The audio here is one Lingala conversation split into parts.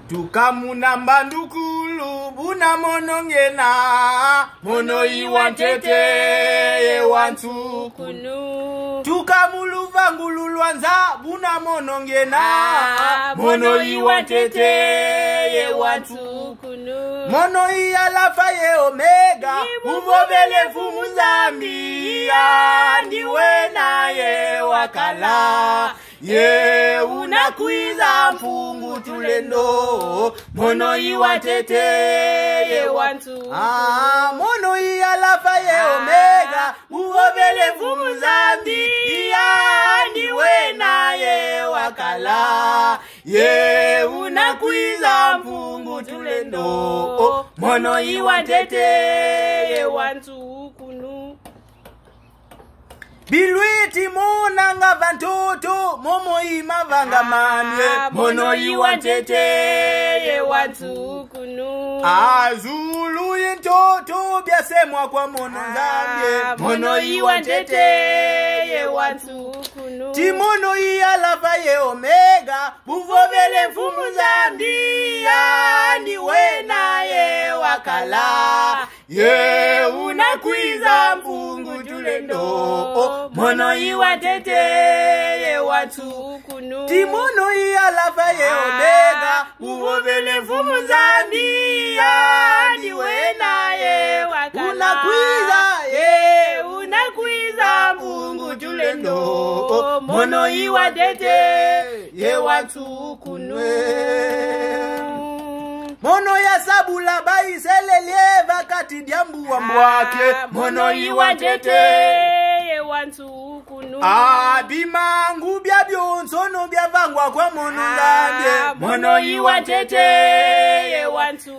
tukamuna mbandukulu buna monongena mono iwantete wantukunu tukamuluvangululwanza buna monongena mono iwantete wantukunu mono iyalafa ye omega uvovele fumuzambi ndiwe naye wakala ye unakwiza mfungu tulendo mono iwatete ye wantu mono iyalafa ye omega uvovele fumuzambi ndiwe naye wakala ye unakwiza mfungu tulendo mono iwatete ye wantu kunu Bilwiti mona nga vantoto momo ima vanga manye mono iwantete ye wantu kunu Azulu yintoto byasemwa kwa mono nzambye mono iwantete ye wantu kunu Timono iyalafa ye omega buvovele mfumu zambia ndiwe naye wakala ye unakwiza mfungu tulendo mono iwatete ye watu kunu Timono iyalafa ye omega uvovele mfumu zambia ndiwe naye wakala unakwiza mfungu tulendo mono iwatete ye watu kunu Mono ya sabula baiselele vakati diambu wa mwake mono iwantete ye wantu kunu bimangu bya byonsono bya vangwa kwa mono ngambye mono iwantete ye wantu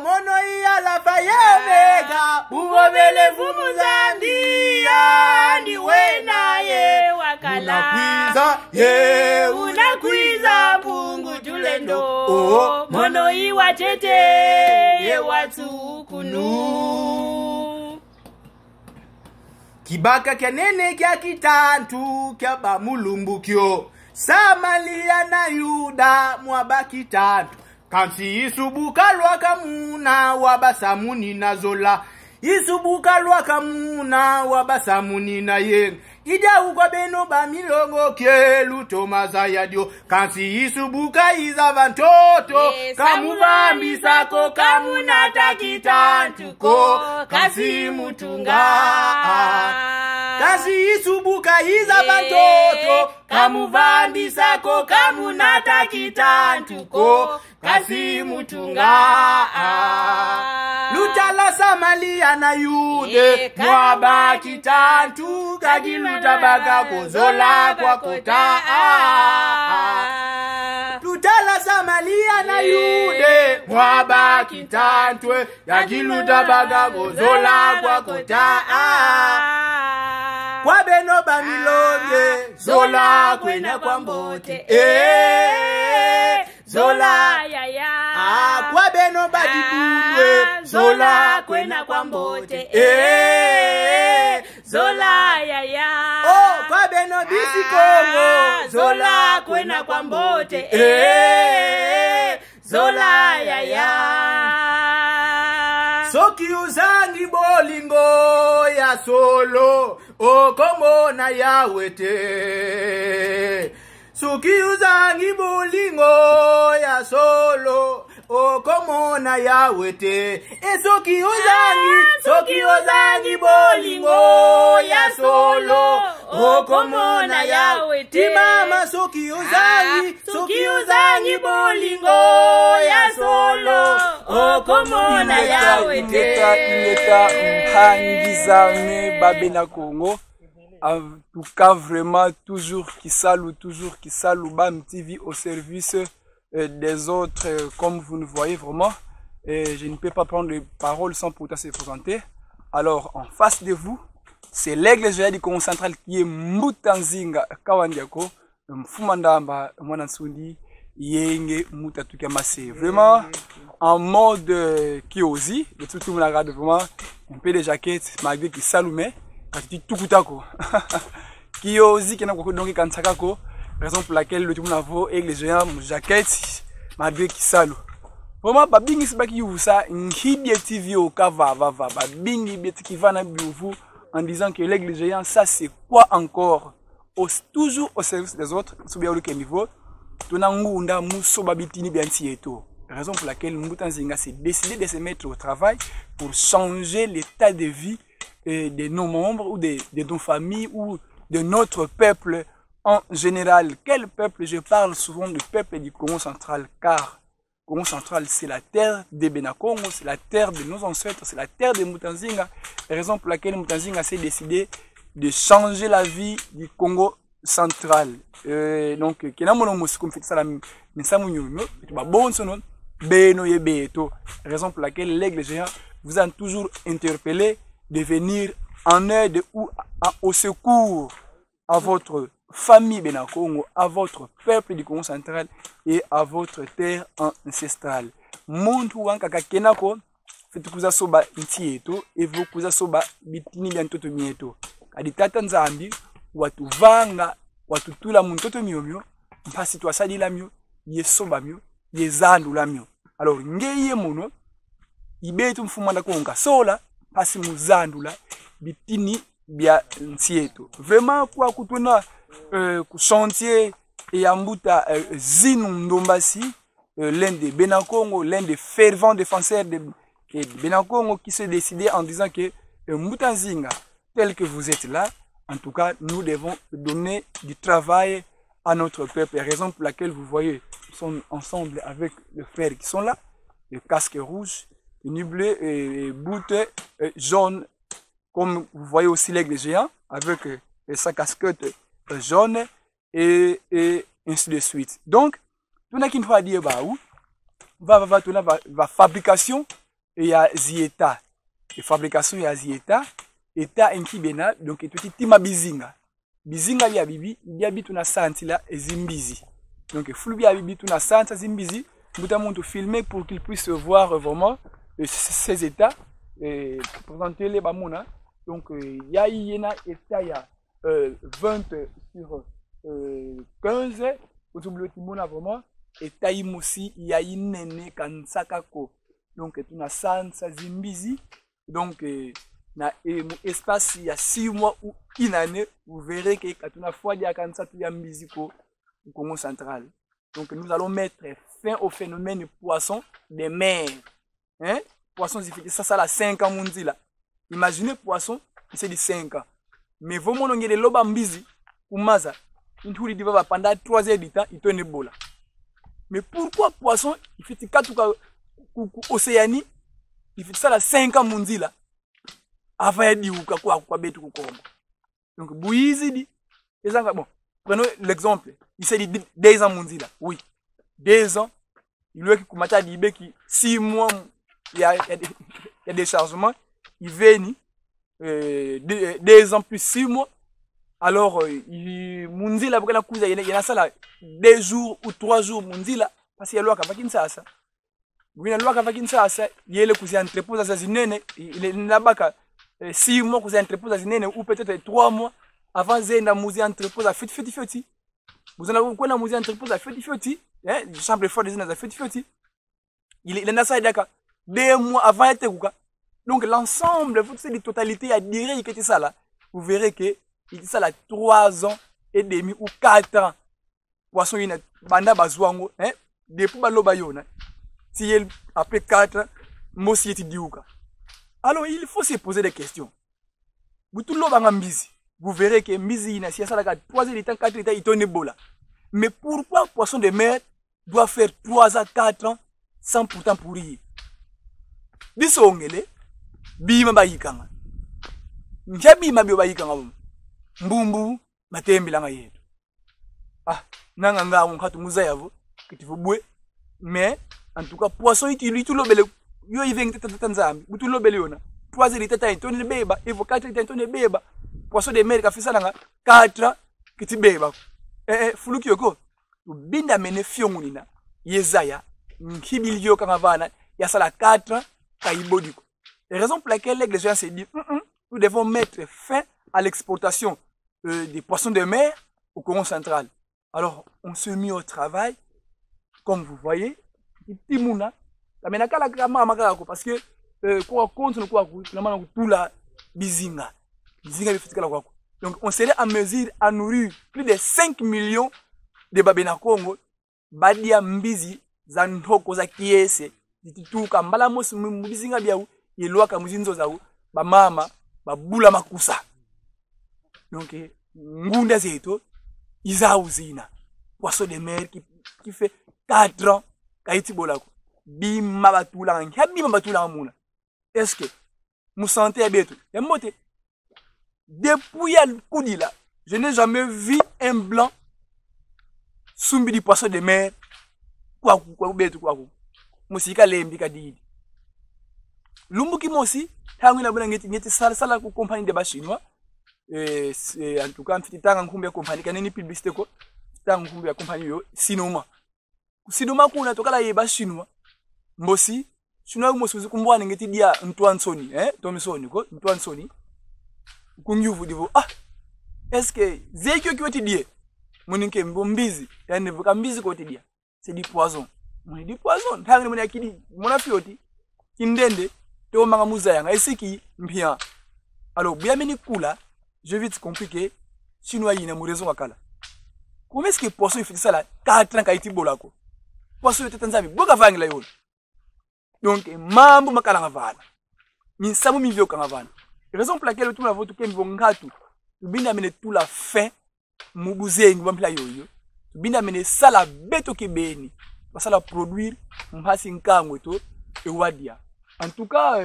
mono iyalafa ye omega uvovele fumu zandia ndiwe naye wakala unakwiza mfungu tulendo mono iwatete ye watu kunu Kibaka kenene kya kitantu kya bamulumbukyo Samalia na Yuda mwabaki tantu Kansi isubuka lwaka muna wabasamuni na zola Isubuka lwaka muna wabasamuni na yen Ida ukwa beno ba milongo kielu tomaza yadio Kansi isubuka iza vantoto Kamuvambi sako kamunata kitantuko Kasi mutunga Kasi isubuka iza vantoto Kamuvambi sako kamunata kitantuko Kasi mutunga Lutala Samalia na Yude Mwaba kitantu Kagiluta baga kozola kwa kota Lutala Samalia na Yude Mwaba kitantwe Kagiluta baga kozola kwa kota Kwa beno bamilonge Zola kwena kwa mbote Zola yaya kwa beno badibunwe Zola kwena kwa mbote Zola yaya kwa beno bisi Kongo Zola kwena kwa mbote Zola yaya Soki uzangi bolingo ya solo Okomo na yawete Soki uzangi bolingo ya solo Okomo na yawete Soki uzangi bolingo ya solo Okomo na yawete Mama soki uzangi bolingo ya solo Okomo na yawete Ineta Mpangizame Babena Congo. En tout cas, vraiment, toujours qui salue BAM TV au service des autres, comme vous le voyez vraiment. Et je ne peux pas prendre de parole sans pourtant se présenter. Alors, en face de vous, c'est l'aigle géant du Congo central qui est Mutanzinga Kawandiako, Mfumandamba, Mwanansundi, Yenge, Mutatukamase. Vraiment, en mode Kiosi, de tout le monde regarde vraiment un peu de jaquette, malgré qu'il s'allume. Kati tukutako Kiosi qui n'a pas donc kansakako, raison pour laquelle le tout monde a et les géants jaquette malgré qui salo. Vraiment, babingi c'est pas qui vous ça, n'hidi TV au kava babingi beti qui va na vous en disant que l'aigle géant, ça c'est quoi encore? Toujours au service des autres, sous bien le niveau, tonangunda muso babitini bien tieto. Raison pour laquelle Mutanzinga s'est décidé de se mettre au travail pour changer l'état de vie de nos membres ou de nos familles ou de notre peuple en général. Quel peuple? Je parle souvent du peuple du Congo central, car Congo central c'est la terre des Benakongo, c'est la terre de nos ancêtres, c'est la terre de Mutanzinga. Raison pour laquelle Mutanzinga s'est décidé de changer la vie du Congo central. Donc, kena mono musikum fait ça la misamu nyuno, tu vas bon sonon. Beno yebeto. Raison pour laquelle l'aigle géant vous a toujours interpellé de venir en aide ou au secours à votre famille Benakongo, à votre peuple du Congo central et à votre terre ancestrale. Muntu wankaka kenako fitukuza soba ntieto evo kuza soba bitini bya ntoto mieto. Kadi tata nzambi watu vanga watu tula muntoto miomio mpasi twasalila mio yesoba mio yezandu la mio. Alors ngeye mono ibetu mfumanda konga sola pasi muzandu la bitini bya nsieto. Vraiment kwa kutuna ku chantier et ambuta Zinu Ndombasi, l'un des Benakongo, l'un des fervents défenseurs de Benakongo qui s'est décidé en disant que Mutanzinga, tel que vous êtes là, en tout cas nous devons donner du travail à notre peuple. Raison pour laquelle vous voyez, nous sommes ensemble avec les frères qui sont là, le casque rouge, le nublé et boute jaune, comme vous voyez aussi l'aigle géant avec sa casquette jaune et ainsi de suite. Donc, tout n'a qu'une fois dire bah où va fabrication et il y a zieta. Et fabrication il y a zieta. Eta enkibena donc tout tima bizinga. Bizinga ya bibi, ya bitu na santi la zimbizi. Donc flou ya bibi tu na santi zimbizi, notamment tout filmer pour qu'ils puissent voir vraiment ces états et présenter les bamona. Donc ya yena eta ya 20 sur 15 au double timona vraiment eta imosi ya inene kansaka ko. Donc tu na santi zimbizi. Donc na espace il y a 6 mois ou une année, vous verrez que quand on a fois il y a quand ça tout y a musico au Congo central. Donc nous allons mettre fin au phénomène de poisson des mers. Hein? Poisson ça la 5 ans mundi là. Imaginez poisson, c'est de 5 ans. Mais vous mon ngé de loba mbizi ou maza, une tour il va pendant 3 heures du temps, il tourne bola. Mais pourquoi poisson, il fait 4 Océanie, il fait ça la 5 ans mundi là. Avant de dire quoi betu kukomba. Donc buizi dit bon, prenons l'exemple, il s'est dit 2 ans mundi là. Oui. 2 ans, il lui a kumata dit qui 6 mois il y a des chargements, il vient 2 ans plus 6 mois. Alors il mundi là la cousa il y a ça là 2 jours ou 3 jours mundi là parce qu'il y a loi ka Kinshasa. Oui, la loi ka Kinshasa, il y a le cousin entrepose à zinene, il est là-bas 6 mois que vous entrepose à zinene ou peut-être 3 mois avant zena muzi entrepose à feti. Vous en avez quoi la muzi entrepose à feti, hein, chambre fort des zena à feti. Il est ça d'accord. 2 mois avant était quoi. Donc l'ensemble vous c'est la totalité à dire que c'est ça là. Vous verrez que il ça là 3 ans et demi ou 4 ans. Poisson ina banda bazwango, hein, depuis baloba yona. Si elle après 4 ans, mosi eti diuka. Alors, il faut se poser des questions. Vous verrez que Mbizi, si ça la 3 heures de temps, 4 heures, il tourne bola. Mais pourquoi poisson de mer doit faire 3 à 4 ans sans pourtant pourrir? Disongele, bima bayikanga. Njabi mabio bayikanga. Mbumbu, matembi langa yetu. Ah, nanga on katu muzayavo, kitifubwe. Mais, en tout cas, poisson, il tout le yo iveng tatanzambi butulo beliona 3 heures tata intone beba evo 4 heures intone beba poisson de mer ka fisa nga 4 kiti beba fuluki yoko binda mene fiongunina yezaya nkibilio kanga vana ya sala 4 ka ibodiko. La raison pour laquelle les gens se disent nous devons mettre fin à l'exportation des poissons de mer au Congo central. Alors on se met au travail comme vous voyez itimuna kamena kala kama makako parce que kwa compte kwa kuna kutula bizinga bifitikala kwako. Donc on serait en mesure à nourrir plus de 5 millions de babena Congo badia mbizi za ntoko za kiese zitutuka mbala mosi mbizinga bya yelwaka muzinzo za ba mama babula makusa. Donc ngunda zeto iza uzina poisson de mer qui fait 4 ans kaiti bolako bima batula bima batula muna. Est-ce que vous sentez à beto ya mote depuis le coup là je n'ai jamais vu un blanc sumbi du poisson de mer kwa beto kwa musika lembi kadidi lumbuki mosi tangu na bwana ngeti sala ku compagnie de bachinois en tout cas mfiti tanga nkumbi ya compagnie kaneni publicité ko tanga nkumbi ya compagnie yo sinoma kuna tokala ye bachinois mbosi chinois mosi kumbwana ngeti dia Ntwansoni Tomisoni ko Ntwansoni kungyuvu divo est-ce que zekyo kiweti die muninke mbombizi yani vuka mbizi ko tidia c'est du poison muni du poison tangu muni akidi mona fioti kindende to manga muzayanga esiki mpia. Alors bien meni kula je vite compliqué chinois yina mu raison akala comment est-ce que poisson fait ça là 4 ans kaiti bolako poisson yote tanzami boka vangila yona. Donc mambo makala ngavana ni samu mivyo kangavana raison pour laquelle tout la vote ke ngatu tubinda mene tout la fin mubuzengi bampila yoyo tubinda mene sala beto kebeni basala produire mpasi nkangwe to ewadia. En tout cas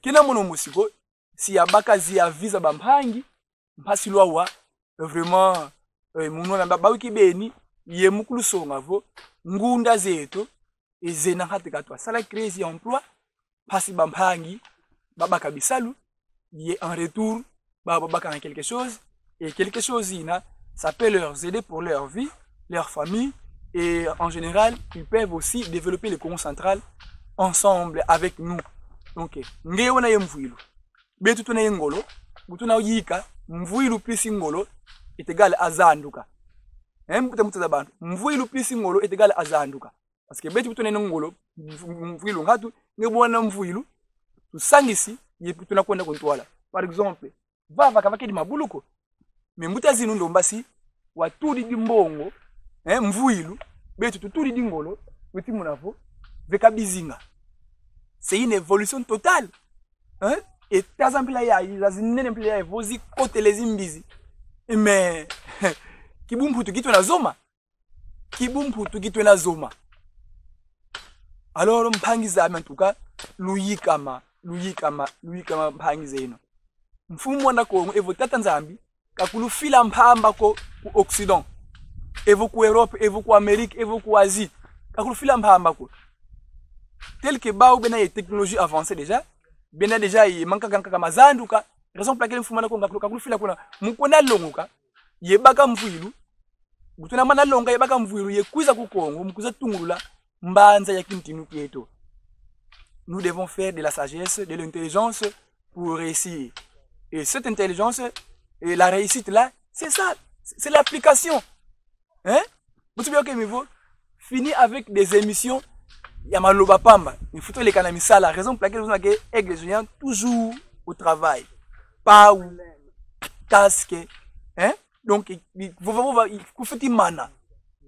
kena mono musiko si abakazi ya visa bampangi mpasi lwa vraiment muno na babawi kebeni ye mukulu songavo ngunda zeto ezena hatika to sala créer emploi pasi bampangi babaka bisalu ye en retour babaka quelque chose et quelque chose ça peut leur aider pour leur vie, leur famille et en général ils peuvent aussi développer le Congo central ensemble avec nous. Donc ngeyo na yemvuilu betu tuna yengolo mutuna yika mvuilu plus ngolo est égal à zanduka mutamuta bantu mvuilu plus ngolo est égal à zanduka parce que betu tuna ngolo mvuilu ngatu ngebona mvuilu tusangisi yepu tuna kwenda kontwala. Par exemple vava kavake di mabuluko mais mutazinu ndombasi watudi di mbongo mvuilu betu tutudi di ngolo weti munavo veka bizinga. C'est une évolution totale. Et par exemple, il y a des vozi côté les imbizi. Mais kibumputu kitu na zoma. Kibumputu kitu na zoma. Alors mpangiza en tout cas luyikama mpangiza ino. Mfumu wana ko evo tata nzambi kakulu fila mpamba ko ku Occident. Evo ku Europe, evo ku Amerique, evo ku Asie. Kakulu fila mpamba ko. Tel que ba ou bena y technologie avancée déjà bena déjà y manka kanka mazanduka raison pour laquelle mfumana ko ngakulu kakulu fila kuna mukona longuka ye baka mvuilu gutuna mana longa ye baka mvuilu ye kuza ku Kongo mukuza tungulula mbanza ya kintinu kieto. Nous devons faire de la sagesse, de l'intelligence pour réussir. Et cette intelligence et la réussite là, c'est ça, c'est l'application. Vous savez que mieux finir avec des émissions Yamaloba Pamba, il faut les canamisala. La raison pour laquelle vous avez Aigle Géant toujours au travail. Pas ou casque. Donc, il faut faire mana.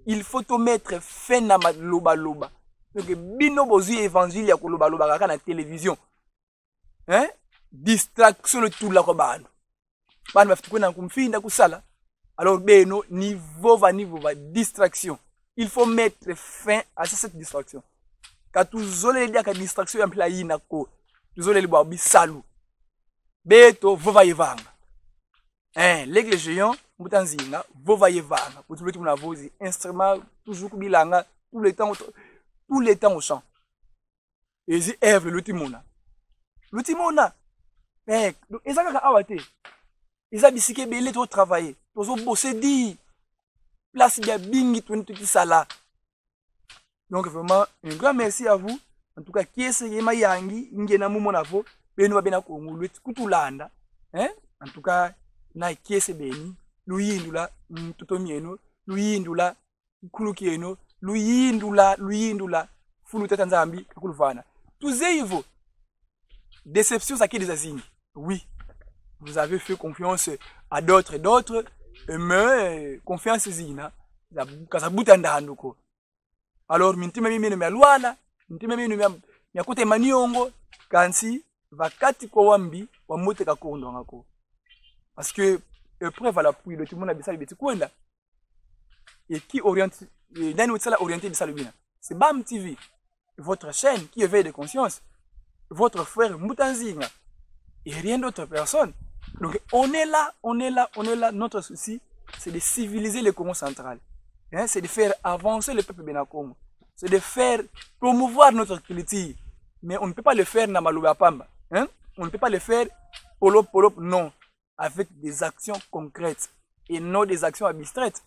Il faut te mettre fin à loba loba. Donc, bino bozu évangile ya ko loba loba kaka na télévision. Distraction de tout la kobano. Bana bafutuko na kumfinda kusala. Alors beno niveau va distraction. Il faut mettre fin à cette distraction. Quand tu as des distractions en plein yina ko, tu as des bisalu. Beto vova yevanga. L'aigle géant, mutanzina, vova yevanga. Pour tout le monde vozi instrument toujours kubilanga tout le temps au champ. Et c'est Ève le timona. Le timona. Donc ezaka awate. Eza bisike belé to travailler. Tozo bosser di place bien bingi tout sala. Donc vraiment un grand merci à vous. En tout cas qui essayez mayangi ngena mumo navo benu babena ko ngulu kutulanda. En tout cas na kiese beni luyindula mtoto mieno luyindula kulukieno luyindula fulu tata nzambi kakuluvana tuzeivo déception ça qui des azini oui vous avez fait confiance à d'autres et d'autres mais confiance zina kasabuta ndandoko alors mintima mimi ne myalwana mintima mimi ne myakote maniongo kansi vakati ko wambi wa mote kakondo ngako parce que preuve à l'appui de tout le monde a bisali beti kwenda et qui oriente nani wetsala orienté bisali bina c'est Bam TV votre chaîne qui éveille des consciences votre frère Mutanzinga et rien d'autre personne. Donc on est là, notre souci c'est de civiliser le Congo central. Hein? C'est de faire avancer le peuple Benakongo. C'est de faire promouvoir notre culture. Mais on ne peut pas le faire na Malouba Pamba. Hein? On ne peut pas le faire polop polop, non. Avec des actions concrètes et non des actions abstraites.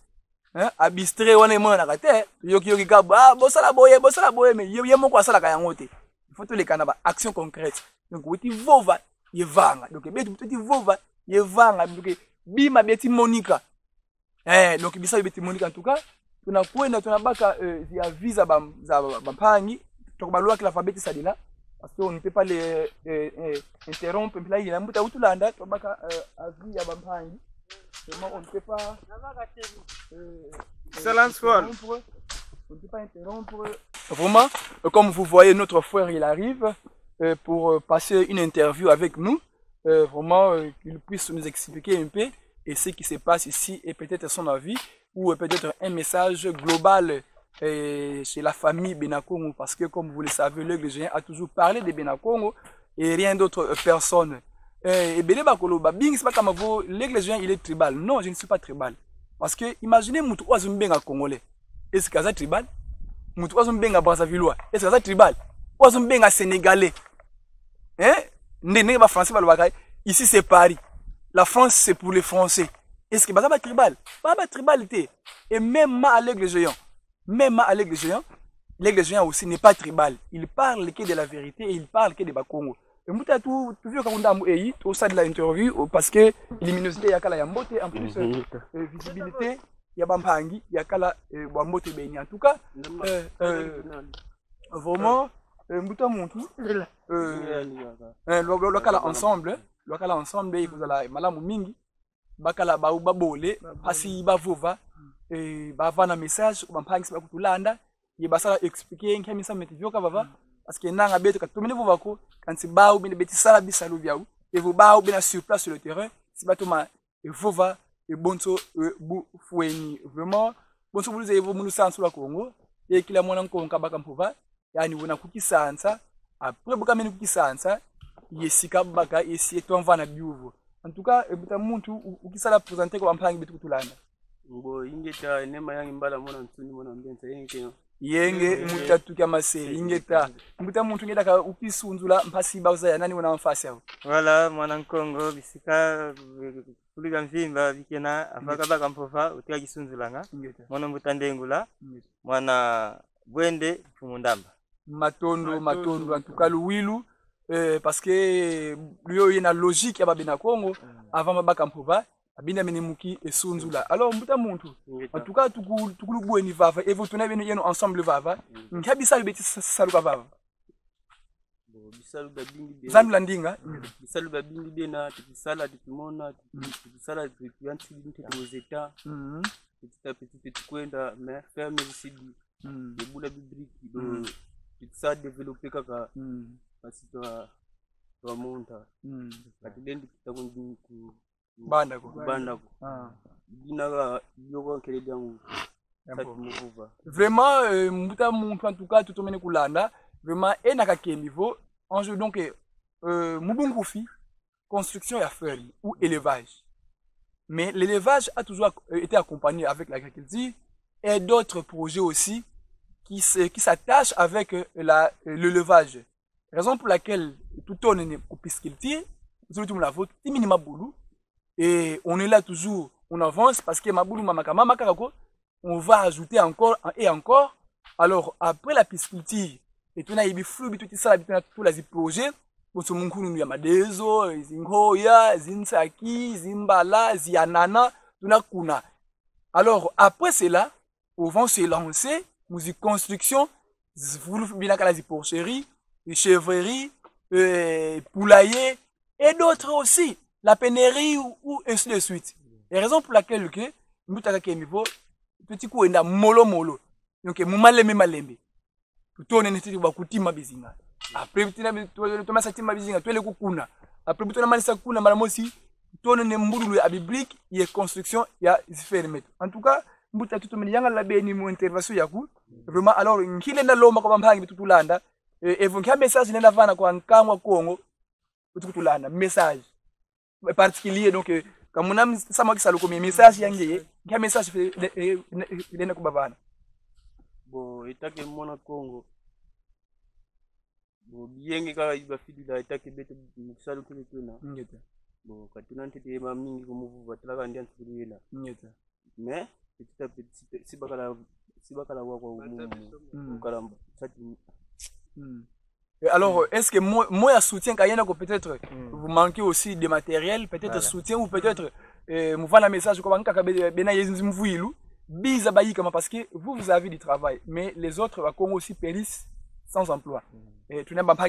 Hein? Abstrait, on est moins à la terre. Yoki kaba, bossala boye, mais yemo kwa sala kayangote. Il faut tous les canabas, actions concrètes. Donc, oui, vova, yevanga. Donc, beti vova, yevanga. Donc, bima beti Monica. Donc, bisa beti Monica en tout cas. Tunakwenda tunabaka via visa bampangi. Tukabalua que l'alphabet sadina. Parce qu'on ne peut pas les interrompre. Là, il y a un bout à Outulanda. Tunabaka avis à bampangi. On ne peut pas. Silence one. On ne peut pas interrompre. Vraiment, comme vous voyez, notre frère il arrive pour passer une interview avec nous. Vraiment, qu'il puisse nous expliquer un peu et ce qui se passe ici et peut-être son avis ou peut-être un message global chez la famille Benakongo. Parce que comme vous le savez, l'Aigle géant a toujours parlé de Benakongo et rien d'autre personne. Et l'Aigle géant il est tribal. Non, je ne suis pas tribal. Parce que imaginez Moutou Oazumbenga congolais. Est-ce que c'est tribal? Moutou Oazumbenga Brazzavillois. Est-ce que c'est tribal? Oazumbenga sénégalais. Hein? N'est-ce pas français? Ici c'est Paris. La France c'est pour les Français. Est-ce que c'est tribal? Pas tribalité. Et même à l'Aigle géant. L'Aigle géant aussi n'est pas tribal. Il parle que de la vérité et il parle que de Bakongo. Et Mouta tout vu quand on a au stade de l'interview parce que luminosité yakala yambote en plus visibilité yabampangi yakala bambote beni en tout cas vraiment Mouta montou lokala ensemble il vous ala malamu mingi bakala babole pasi bavova bavana message bampangi siba kutulanda yebasala expliquer nkemisa metivyoka bava parce que nanga beto katumene vovako quand si bao bine beti sala bisalu biaou et vous bao bina sur place sur le terrain si batoma et vova et bonso bu fueni vraiment bonso buluze evo munu sansu la Congo et kila mwana nkonka baka mpova yani wona kukisansa après boka meni kukisansa yesika baka esi to mvana biuvo en tout cas ebuta muntu ukisala présenter ko bampangi betu kutulanda ngo ingeta nema yangi mbala mona nsuni mona mbenza yenge mutatu kamase ingeta mbuta muntu ngedaka ukisunzula mpasi bauza nani wana mfasi yao voilà mwana nkongo bisika kuliga mvimba bikena afaka baka mpova utika kisunzulanga mwana mbutandengula mwana bwende fumundamba matondo en tout cas luwilu parce que lui il a logique ya babena Congo avant mabaka mpova abinda menimuki esunzula alors mbuta muntu en tout cas tukulubueni vava et vous tenez bien ensemble vava ngabisa beti saluka vava bisalu babingi zandu landinga bisalu babingi bena tukisala tukimona tukisala tuyanti limite tozeta petit kwenda mais faire médecine de boula biblique de ça développer kaka parce que toi monta atidendi kitakundi banda ko bina yoko keledi yangu vraiment mbuta muntu en tout cas tutomene kulanda vraiment enaka ke niveau enjeu donc mubungufi construction ya ferme ou élevage mais l'élevage a toujours été accompagné avec l'agriculture et d'autres projets aussi qui s'attachent avec l'élevage, raison pour laquelle tout on est pisciculture tout la vote minima boulou. Et on est là toujours, on avance parce que Maboulou Mamakama Makarako, on va ajouter encore et encore. Alors après la pisciculture, et tout il y a flou, tout ça, tout les projets. Pour ce monde, il y a Madezo, Zingoya, Zinsaki, Zimbala, Zianana, Tunakuna. Alors après cela, on va se lancer, musique construction, porcheries, chèvreries, poulaillers et d'autres aussi, la pénérie ou ainsi de suite. Et raison pour laquelle que nous avons petit coup enda molo donc mumalembe malembe tutone neti bakutima bizinga après tina toma satima bizinga twele kukuna après bitona malisa kuna mara mosi tutone ne mbululu ya biblique ya construction ya fermette en tout cas mbuta tutomeni yanga la beni mu intervention yaku vraiment alors ngile na lomba kwa mpangi bitutulanda evonka message nenda vana kwa nkamwa Kongo bitutulanda message particulier donc comme on a sama kisalo comme message yangi ngia message lena kubavana bon etake mona Congo bon bienge kaka iba fidi da etake bete kisalo kile tena ngeta bon katuna ntete ma mingi ko muvu batlaka ndian tsuriela ngeta mais petit à petit sibakala wa kwa umumu karamba sati. Alors, est-ce que moi soutien quand peut-être vous manquez aussi de matériel, peut-être soutien ou peut-être vous voyez un message comme parce que vous avez du travail, mais les autres vont aussi périssent sans emploi. Et tu n'as pas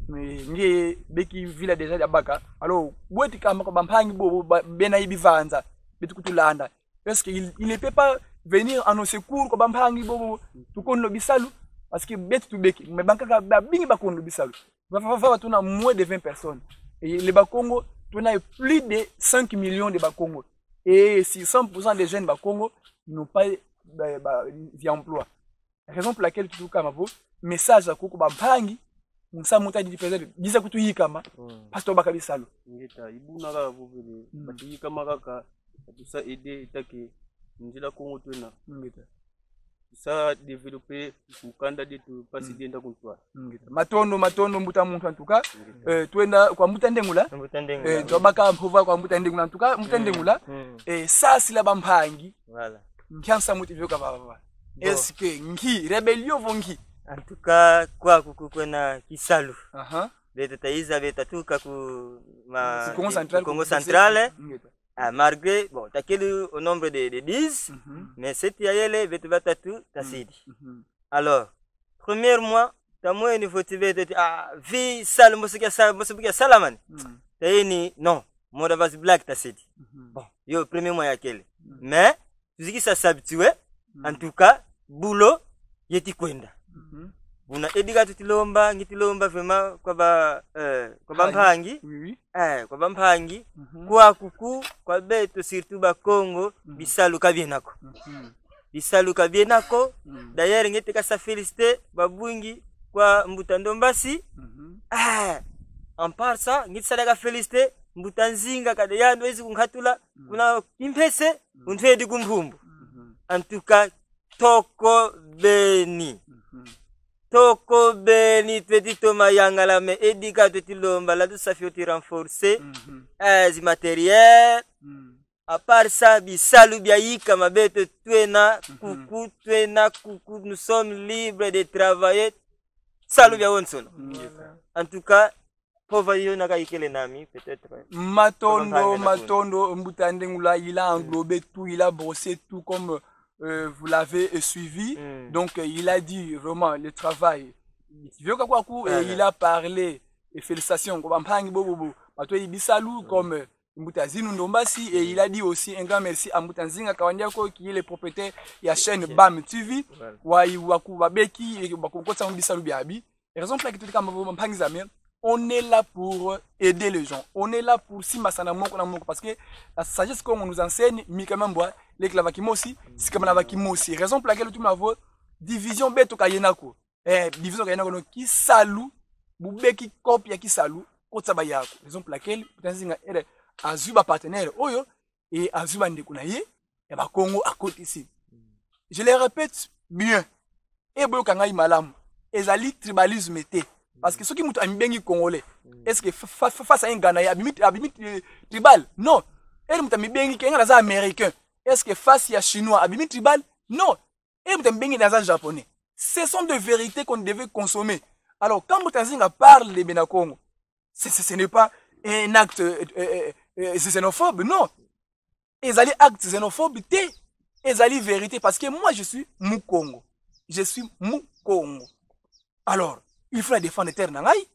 mais nge beki villa déjà d'abaka. Alors, weti kama ko bampangi bo bena ibivanza betukutulanda. Est-ce qu'il ne peut pas venir en nos secours ko bampangi bo tukono bisalu? Parce que bête tout beki, mais banka bingi bakondo bisalu. Va tuna moins de 20 personnes. Et les Bakongo, tu as plus de 5 millions de Bakongo. Et si 100% des jeunes Bakongo n'ont pas d'emploi. La raison pour laquelle tu as message à Koko Bampangi, on s'est monté à dire que tu y kama, parce que tu as bisalu. Ngeta, ibuna ka vovele, bati kama kaka, tout ça aider take njila Kongo tuna. Ngeta. Ça développer ukanda detu pasi dienda kuntwa matondo mbuta muntu en tout cas tuenda kwa mbuta ndengula tobaka mpova kwa mbuta ndengula en tout cas mbuta ndengula ça sila bampangi voilà nkiansa motivé ka baba est-ce que nki rebellion vongi en tout cas kwa kukwena kisalu beta taiza beta tuka ku ma Congo central malgré, bon, t'as au nombre de 10, mais c'est yayele, vetubatatu, tasidi. Alors, premier mois, t'as moins une motivé de vie, sale, moussika salaman. T'as ni, non, moi d'avance black, tasidi. Bon, yo, premier mois yakele. Mais, tu sais qui ça s'habitue, en tout cas, boulot, yeti kwenda. Una ediga tutilomba ngitilomba vraiment kwa bampangi kwa bampangi kwa kuku kwa beto surtout ba Congo bisalu kabienako bisalu kabienako d'ailleurs ngete ka sa féliciter babungi kwa mbutandombasi en part ça ngiti sadaka féliciter mbutanzinga kadeyando ezi kunkhatula kuna impese untwedi kumphumbu en tout cas toko beni Toko beni petito mayangala me edika tutilomba la tout ça fait renforcer zi matériel à part ça bisalu biaika mabeto twena kuku nous sommes libres de travailler salu bia wonsono en tout cas pauvre yo naka ikele nami peut-être matondo mbutandengula il a englobé tout, il a brossé tout comme vous l'avez suivi, donc il a dit vraiment le travail. Il a parlé, et félicitations, comme Mbutazinu Ndombasi, et il a dit aussi un grand merci à Mbutanzinga Kawandiako qui est le propriétaire de la chaîne BAM TV, on est là pour aider les gens. On est là pour si masana moko parce que la sagesse qu'on nous enseigne, mikamambwa, les clavakimosi, c'est comme la vakimosi. Raison pour laquelle tout le monde division beto kayenako. Division kayenako qui salou, bubeki copia qui salou, kotsabayako. Raison pour laquelle Mbutanzinga est azuba partenaire oyo et azuba ndekunaye et ba Congo à côté ici. Je les répète bien. Et boyo kangai malamu. Ezali tribalisme té. Parce que ceux qui moutent à Mbengi Congolais, est-ce que face à un Ghana, abimit tribal? Non. Et moutent à Mbengi américain. Est-ce que face à Chinois, abimit tribal? Non. Et moutent à Mbengi japonais. Ce sont des vérités qu'on devait consommer. Alors, quand Moutanzinga parle de Benakongo, ce n'est pas un acte xénophobe, non. Ils allaient acte xénophobe, ils allaient vérité. Parce que moi, je suis Moukongo. je suis Mukongo. Alors, il faut la défendre terre nangai.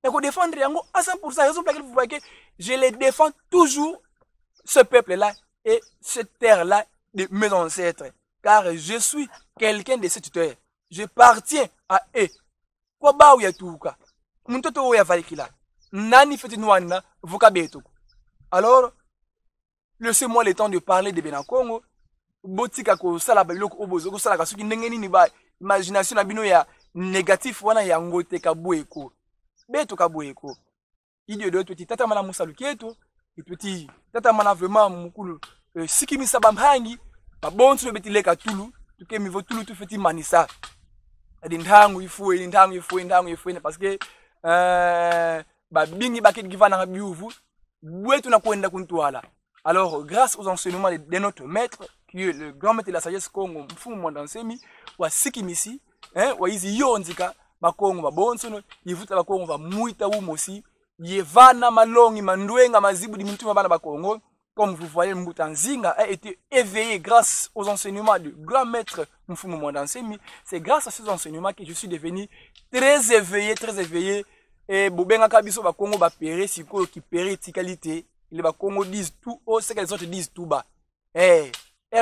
Et qu'on défendre yango à 100%. Raison pour laquelle vous voyez que je les défends toujours, ce peuple-là et cette terre-là de mes ancêtres. Car je suis quelqu'un de cette terre. Je partiens à eux. Quoi ba ou ya tuka. Muntoto ou ya valikila. Nani feti nouana vokabeto. Alors, laissez-moi le temps de parler de Benakongo. Botika ko sala biloko obozo ko sala kasuki ndengeni ni ba imagination na bino ya négatif wana ya ngote kabueko. Beto kabueko. Idio de tuti tata mana musalu kieto. Et petit tata mana vraiment mukulu siki misaba mhangi ba bonso betile ka tulu tuke mivo tulu tu feti manisa. Ndindangu ifue parce que ba bingi ba kivana biuvu bwetu na kwenda kuntwala. Alors grâce aux enseignements de notre maître qui est le grand maître de la sagesse Congo mfumu mwandansemi wa sikimisi wa hizi yonzika bakongo babonsono yivuta bakongo ba muita umosi yevana malongi mandwenga mazibu di mintuma bana bakongo. Comme vous voyez, Mbutanzinga a été éveillé grâce aux enseignements du grand maître Mfumu Mwandansemi. C'est grâce à ces enseignements que je suis devenu très éveillé. Et Bobenga Kabiso ba Congo ba péré siko qui péré tikalité. Les ba Congo disent tout haut, c'est que les autres disent tout bas.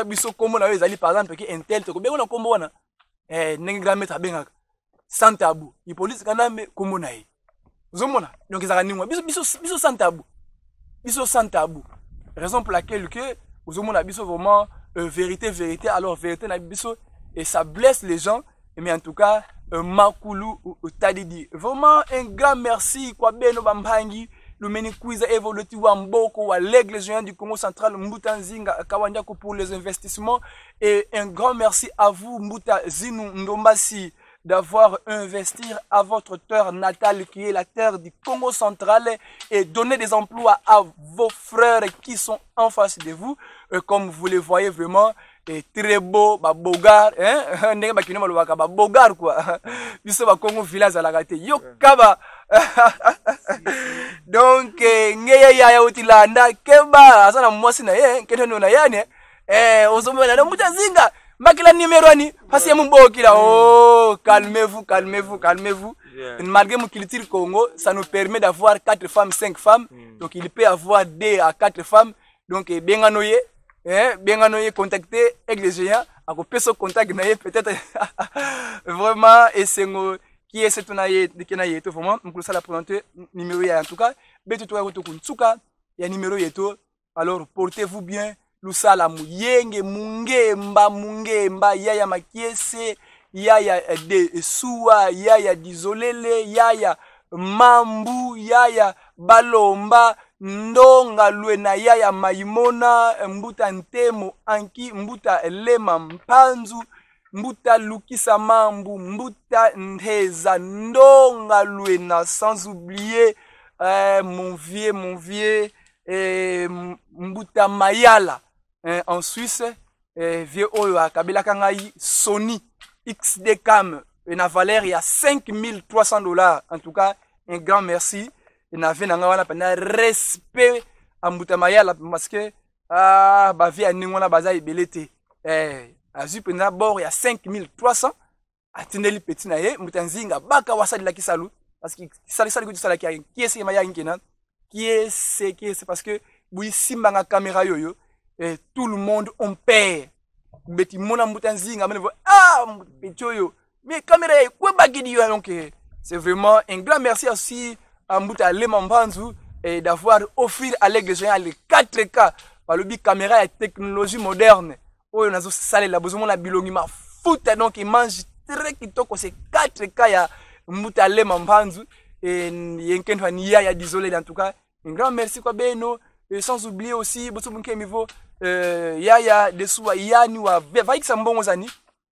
Biso Congo na ezali par exemple que intel to bengo na Congo wana. Nengi grand maître benga sans tabou. Hippolyte kaname Congo na e. Zomona. Donc ezaka ningwa biso sans tabou. Biso sans tabou. Raison pour laquelle que vous avez vraiment vérité, alors vérité na biso et ça blesse les gens, mais en tout cas Makulu Tadidi. Vraiment un grand merci quoi beno bambangi le meni quiza evoluti wa mboko wa l'aigle géant du Congo central Mbutanzinga Kawanyako pour les investissements et un grand merci à vous Mbuta Zinu Ndombasi d'avoir investi à votre terre natale qui est la terre du Congo central et donner des emplois à vos frères qui sont en face de vous. Comme vous les voyez vraiment, très beau, bogar, bogar quoi. Congo village à la gâté. Yo kaba. Donc, ya utilanda keba asana mwasi na ye, ketano na yane. Osomela na Mbutanzinga. Makila numéro ani parce que mbokila calmez-vous malgré mon culture Congo ça nous permet d'avoir 4 femmes 5 femmes donc il peut avoir 2 à 4 femmes donc benganoye contacter avec les géants à peso contact naye peut-être vraiment et c'est qui est cette naye de vraiment on ça la présenter numéro en tout cas beto to kunsuka ya numéro yeto alors portez-vous bien Lusala muyenge mungemba yaya makiese yaya de suwa yaya dizolele yaya mambu yaya balomba ndonga lwena yaya maimona mbuta ntemo anki mbuta lema mpanzu mbuta lukisa mambu mbuta ndeza ndonga lwena sans oublier mon vieux mbuta mayala en Suisse, vieux oyo a kabila kangai Sony XD Cam na valeur il y a $5,300. En tout cas, un grand merci. Et na ve nanga wana pena respect à mbuta mayala parce que ba vie aningona baza ibelete. Azu pena bord il y a 5,300. Atindeli petit na ye Mbutanzinga baka wasali la kisalu parce que sali ko sala ki est maya ngena qui est parce que oui simbanga caméra yoyo et tout le monde on perd beti mona Mbutanzinga mais petioyo mais caméra quoi bagidi donc c'est vraiment un grand merci aussi à Mbuta Lema Mbanzu et d'avoir offert à l'aigle géant les 4K par le bi caméra et technologie moderne oyo nazo sala la besoin la bilongi ma foot donc il mange très kitoko c'est 4K ya Mbuta Lema Mbanzu et yenkenwa ni ya désolé en tout cas un grand merci quoi beno et sans oublier aussi bosomunke mivo yaya desuwa yani wa vaikisa mbongo zani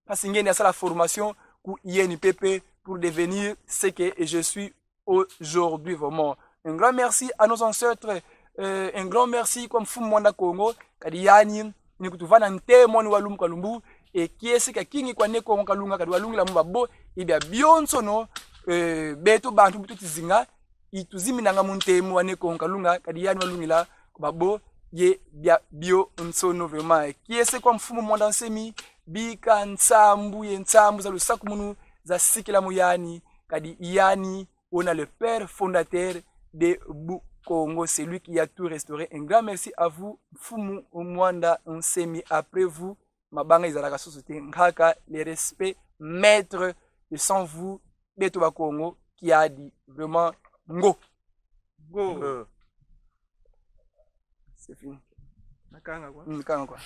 parce ngeni ya la formation ku INPP pour devenir ce que je suis aujourd'hui vraiment un grand merci à nos ancêtres un grand merci comme Mfumu Mwanda Congo kadi yani ni kutuvana ntemo ni walum kalumbu et kiesi ka kingi kwa neko kalunga kadi walungi la mbabo ibya bionso no beto bantu tuti zinga ituzimi nanga muntemu wane ko kalunga kadi yani walungila babo ye bio nsono vraiment qui est c'est comme fumu mwanda nsemi bika nsambu ye nsambu za lusaku munu za sikila muyani kadi yani on a le père fondateur de Congo, c'est lui qui a tout restauré. Un grand merci à vous fumu mwanda nsemi. Après vous mabanga izalaka société ngaka les respects maître et sans vous beto ba Congo qui a dit vraiment go go. C'est fini. Nakanga quoi.